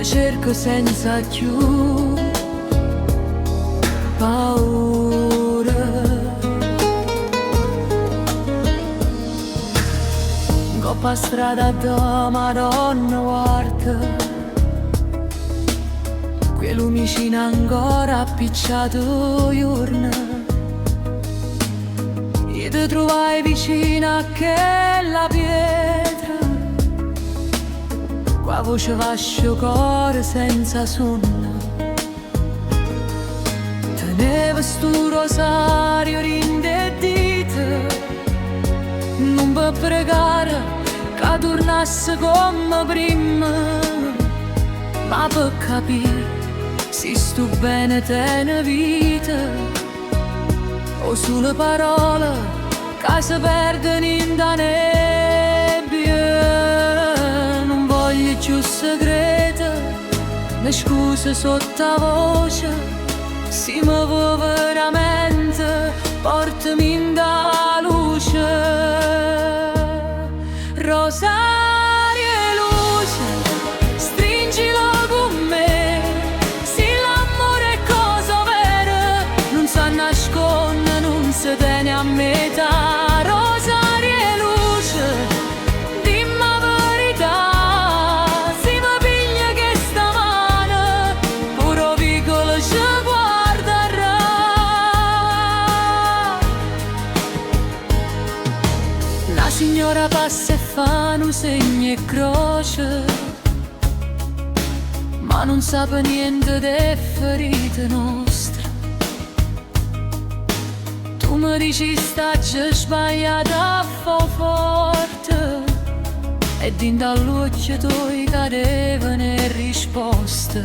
Te cerco senza più paura. Coppa strada da Madonna, guarda, quei lumicino ancora appicciato giorno. E ti trovai vicino a quella pietra, qua voce vascio cuore senza sonno. Teneva sto rosario rinde dita, non può pregare che tornasse come prima, ma per capire se sto bene te vita o sulle parole che si perdono in da nebbia. Non voglio più segreti né scuse sotto la voce, se mi vuoi veramente portami in da luce. Rosario e luce, stringilo con me, se l'amore è cosa vera, non sa nascondere, non si tiene a metà. Rosario e luce, dimmi la verità, se mi piglia che sta mano, pure piccolo ci guarderà. La signora passa e fa un segno e croce, ma non sa per niente delle ferite nostre. Tu mi dici sta già sbagliata fa forte, e dinto all'occhio tuoi cadevano le risposte.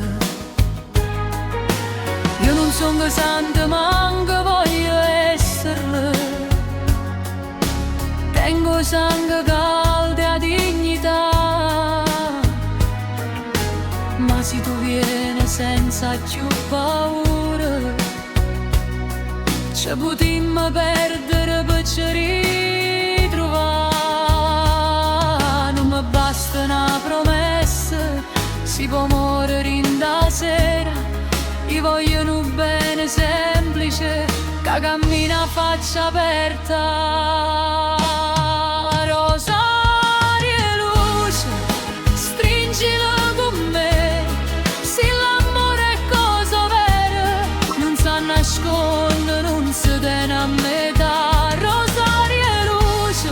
Io non sono santa, manco voglio esserlo, tengo sangue caldo e dignità, ma se tu vieni senza più paura, ci potremmo perdere per ci ritrovare. Non mi basta una promessa, si può morire in da sera. Io voglio un bene semplice che cammina a faccia aperta. Rosario e luce, stringilo con me, se l'amore è cosa vera, non sa nascondere, non si tiene a metà. Rosario e luce,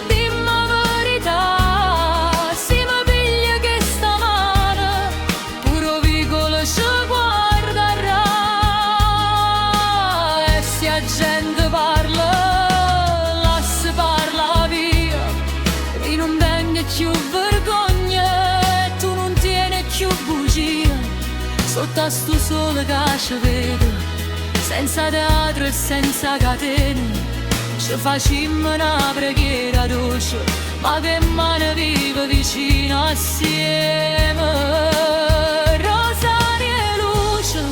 dimmi la verità, se mi piglia che sta mano, pure piccolo ci guarderà. E se la gente parla, lascia parla via, e non tenga più vergogna, e tu non tieni più bugia, sotto a sto sole che ci vedo, senza teatro e senza catene, ci facciamo una preghiera dolce, ma che mano vive vicino assieme. Rosario e luce,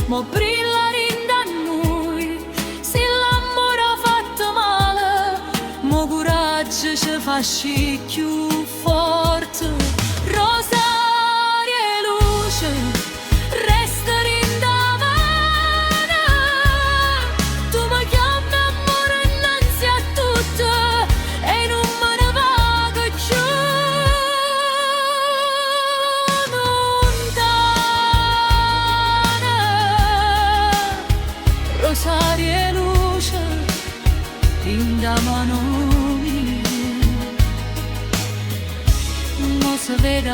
mo brillano in da noi, se l'amore ha fatto male, mo coraggio ci facci più forte. Rosario e luce, resta in davanti, tu mi chiami amore innanzi a tutto, e non me ne vado più lontana. Rosario e luce, in da mano mia, non si vede